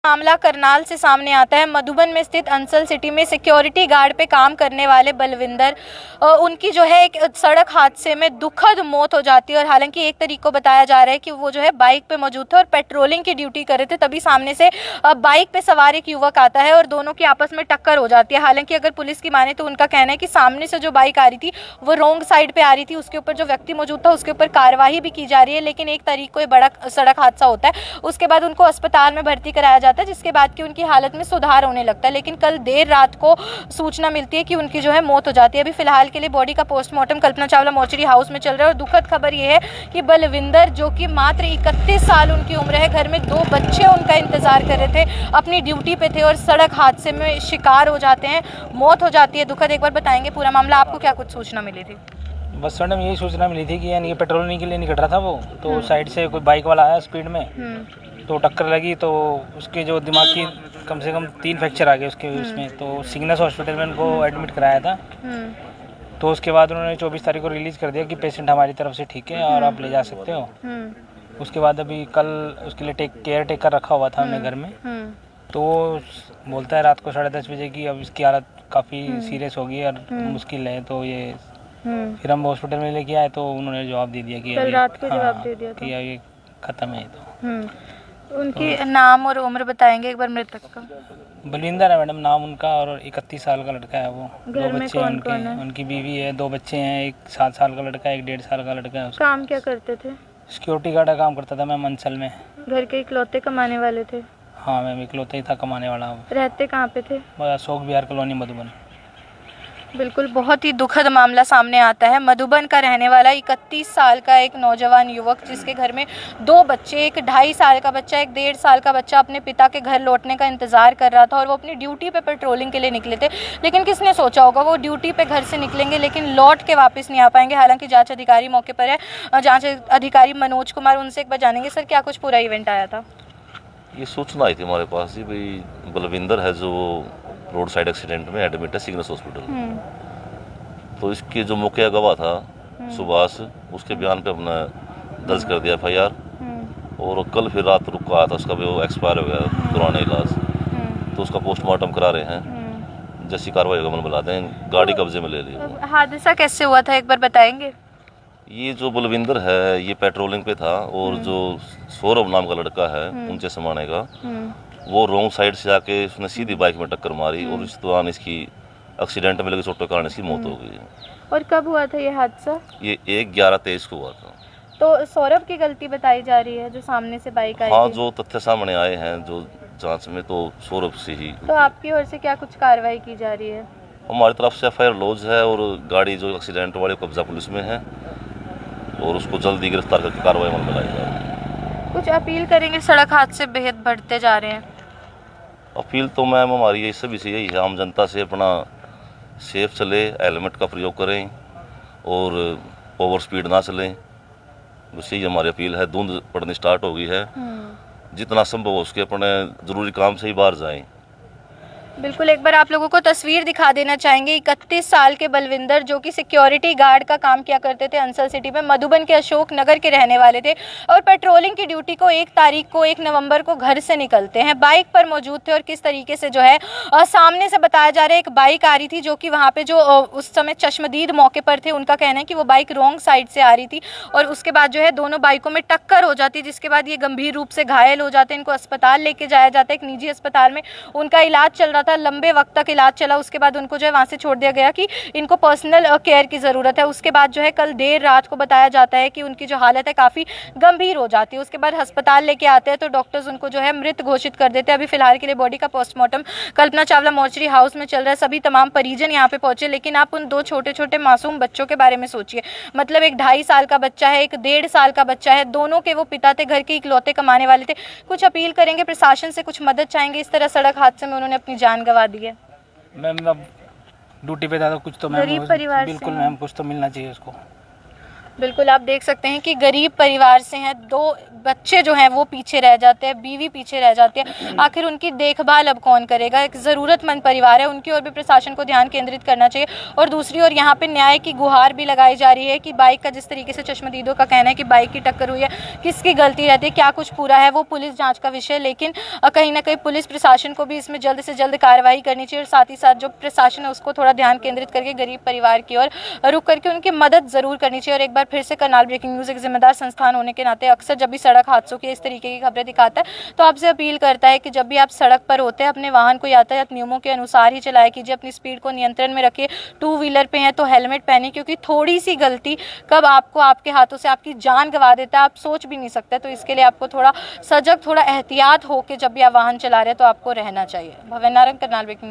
मामला करनाल से सामने आता है। मधुबन में स्थित अंसल सिटी में सिक्योरिटी गार्ड पे काम करने वाले बलविंदर उनकी जो है एक सड़क हादसे में दुखद मौत हो जाती है। और हालांकि एक तरीके को बताया जा रहा है कि वो जो है बाइक पे मौजूद थे और पेट्रोलिंग की ड्यूटी कर रहे थे, तभी सामने से बाइक पे सवार एक युवक आता है और दोनों की आपस में टक्कर हो जाती है। हालांकि अगर पुलिस की माने तो उनका कहना है कि सामने से जो बाइक आ रही थी वो रॉन्ग साइड पे आ रही थी, उसके ऊपर जो व्यक्ति मौजूद था उसके ऊपर कार्रवाई भी की जा रही है। लेकिन एक तरीके को बड़ा सड़क हादसा होता है, उसके बाद उनको अस्पताल में भर्ती कराया जाता है, जिसके बाद कि उनकी हालत में सुधार होने लगता है। लेकिन कल देर रात को सूचना मिलती है कि उनकी जो है मौत हो जाती है। अभी फिलहाल के लिए बॉडी का postmortem Kalpana Chawla mortuary house में चल रहा है। और दुखद खबर यह है कि बलविंदर, जो कि मात्र 31 साल उनकी उम्र है, घर में 2 बच्चे उनका इंतजार कर रहे थे, अपनी ड्यूटी पे थे और सड़क हादसे में शिकार हो जाते हैं, मौत हो जाती है। दुखद। एक बार बताएंगे पूरा मामला, आपको क्या कुछ सूचना मिली थी? बस मैडम यही सूचना मिली थी कि यानी ये पेट्रोलिंग के लिए निकल रहा था वो, तो साइड से कोई बाइक वाला आया स्पीड में, तो टक्कर लगी, तो उसके जो दिमाग की कम से कम 3 फ्रैक्चर आ गए उसके उसमें। तो सिग्नस हॉस्पिटल में उनको एडमिट कराया था। तो उसके बाद उन्होंने 24 तारीख को रिलीज़ कर दिया कि पेशेंट हमारी तरफ से ठीक है और आप ले जा सकते हो। उसके बाद अभी कल उसके लिए केयर टेकर रखा हुआ था हमने घर में। तो वो बोलता है रात को 10:30 बजे की अब इसकी हालत काफ़ी सीरियस हो गई और मुश्किल है। तो ये फिर हम हॉस्पिटल में लेके आए तो उन्होंने जवाब दे दिया कि कल रात को जवाब दे दिया कि ये ख़त्म है। तो उनकी नाम और उम्र बताएंगे एक बार मृतक का? बलविंदर है मैडम नाम उनका, और 31 साल का लड़का है वो। 2 बच्चे हैं उनके, उनकी बीवी है, 2 बच्चे हैं, एक 7 साल का लड़का है, एक 1.5 साल का लड़का है। काम क्या करते थे? सिक्योरिटी गार्ड का काम करता था मैम अंचल में। घर के इकलौते कमाने वाले थे? हाँ मैम, इकलौते ही था कमाने वाला। रहते कहाँ पे थे? अशोक विहार कॉलोनी मधुबन। बिल्कुल, बहुत ही दुखद मामला सामने आता है। मधुबन का रहने वाला 31 साल का एक नौजवान युवक, जिसके घर में 2 बच्चे, एक 2.5 साल का बच्चा, एक 1.5 साल का बच्चा, अपने पिता के घर लौटने का इंतजार कर रहा था और वो अपनी ड्यूटी पे पेट्रोलिंग के लिए निकले थे। लेकिन किसने सोचा होगा वो ड्यूटी पे घर से निकलेंगे लेकिन लौट के वापस नहीं आ पाएंगे। हालांकि जाँच अधिकारी मौके पर है, जाँच अधिकारी मनोज कुमार, उनसे एक बार जानेंगे। सर, क्या कुछ पूरा इवेंट आया था? ये सूचना आई थी हमारे पास जी, भाई बलविंदर है जो रोड साइड एक्सीडेंट में एडमिट है सिग्नस हॉस्पिटल। तो इसके जो मुख्य गवाह था सुभाष, उसके बयान पे हमने दर्ज कर दिया FIR। और कल फिर रात रुक आया था उसका भी, वो एक्सपायर हो गया दौरान इलाज। तो उसका पोस्टमार्टम करा रहे हैं, जैसी कार्रवाई होगा हम बुला दें। गाड़ी कब्जे में ले ली। हादसा कैसे हुआ था एक बार बताएंगे? ये जो बलविंदर है ये पेट्रोलिंग पे था, और जो सौरभ नाम का लड़का है ऊंचे समाने का, वो रॉन्ग साइड से आके उसने सीधी बाइक में टक्कर मारी और इस दौरान इसकी एक्सीडेंट में लगे चोटों के कारण इसकी मौत हो गई। और कब हुआ था ये हादसा? ये 1/11/23 को हुआ था। तो सौरभ की गलती बताई जा रही है जो सामने से बाइक आई? हाँ, थी? जो तथ्य सामने आए हैं जो जांच में, तो सौरभ से ही। तो आपकी ओर से क्या कुछ कार्रवाई की जा रही है? हमारी तरफ से FIR लॉज है और गाड़ी जो एक्सीडेंट वाले कब्जा पुलिस में है और उसको जल्दी गिरफ्तार करके कार्रवाई अमल में लाई जा रही है। कुछ अपील करेंगे? सड़क हादसे बेहद बढ़ते जा रहे हैं। अपील तो मैम हमारी ये सभी से यही है, आम जनता से अपना सेफ चले, हेलमेट का प्रयोग करें और ओवर स्पीड ना चलें। बस यही हमारी अपील है। धुंध पड़नी स्टार्ट हो गई है, जितना संभव हो उसके अपने ज़रूरी काम से ही बाहर जाएं। बिल्कुल, एक बार आप लोगों को तस्वीर दिखा देना चाहेंगे। 31 साल के बलविंदर, जो कि सिक्योरिटी गार्ड का काम किया करते थे अंसल सिटी में, मधुबन के अशोक नगर के रहने वाले थे और पेट्रोलिंग की ड्यूटी को 1 नवंबर को घर से निकलते हैं, बाइक पर मौजूद थे। और किस तरीके से जो है सामने से बताया जा रहा है एक बाइक आ रही थी, जो कि वहाँ पे जो उस समय चश्मदीद मौके पर थे, उनका कहना है कि वो बाइक रॉन्ग साइड से आ रही थी और उसके बाद जो है दोनों बाइकों में टक्कर हो जाती, जिसके बाद ये गंभीर रूप से घायल हो जाते हैं। इनको अस्पताल लेके जाया जाता है, एक निजी अस्पताल में उनका इलाज चल रहा था, लंबे वक्त तक इलाज चला। उसके बाद उनको जो है वहाँ से छोड़ दिया गया कि इनको पर्सनल केयर की ज़रूरत है। उसके बाद जो है कल देर रात को बताया जाता है कि उनकी जो हालत है काफ़ी गंभीर हो जाती है। उसके बाद अस्पताल लेके आते हैं तो डॉक्टर्स उनको जो है मृत घोषित कर देते हैं। अभी फिलहाल के लिए बॉडी का postmortem Kalpana Chawla mortuary house में चल रहा है। सभी तमाम परिजन यहाँ पे पहुंचे, लेकिन आप उन 2 छोटे छोटे मासूम बच्चों के बारे में सोचिए। मतलब एक 2.5 साल का बच्चा है, एक 1.5 साल का बच्चा है, दोनों के वो पिता थे, घर के इकलौते कमाने वाले थे। कुछ अपील करेंगे? प्रशासन से कुछ मदद चाहेंगे? इस तरह सड़क हादसे में उन्होंने अपनी जान गंवा दी है। मैम अब ड्यूटी पे था तो कुछ तो मैम गरीब परिवार बिल्कुल मैम कुछ तो मिलना चाहिए उसको। बिल्कुल, आप देख सकते हैं कि गरीब परिवार से हैं, 2 बच्चे जो हैं वो पीछे रह जाते हैं, बीवी पीछे रह जाती है। आखिर उनकी देखभाल अब कौन करेगा? एक ज़रूरतमंद परिवार है, उनकी ओर भी प्रशासन को ध्यान केंद्रित करना चाहिए। और दूसरी ओर यहाँ पे न्याय की गुहार भी लगाई जा रही है कि बाइक का, जिस तरीके से चश्मदीदों का कहना है कि बाइक की टक्कर हुई है, किसकी गलती रहती है, क्या कुछ पूरा है, वो पुलिस जाँच का विषय है। लेकिन कहीं ना कहीं पुलिस प्रशासन को भी इसमें जल्द से जल्द कार्रवाई करनी चाहिए, और साथ ही साथ जो प्रशासन है उसको थोड़ा ध्यान केंद्रित करके गरीब परिवार की ओर रुक करके उनकी मदद ज़रूर करनी चाहिए। और एक बार फिर से करनाल ब्रेकिंग न्यूज़ एक जिम्मेदार संस्थान होने के नाते अक्सर जब भी सड़क हादसों की इस तरीके की खबरें दिखाता है तो आपसे अपील करता है कि जब भी आप सड़क पर होते हैं अपने वाहन को यातायात नियमों के अनुसार ही चलाया कीजिए, अपनी स्पीड को नियंत्रण में रखिए। 2 व्हीलर पे हैं तो हेलमेट पहनिए, क्योंकि थोड़ी सी गलती कब आपको आपके हाथों से आपकी जान गंवा देता है आप सोच भी नहीं सकते। तो इसके लिए आपको थोड़ा सजग, थोड़ा एहतियात होकर जब भी आप वाहन चला रहे हैं तो आपको रहना चाहिए। भवन नारंग, करनाल ब्रेकिंग।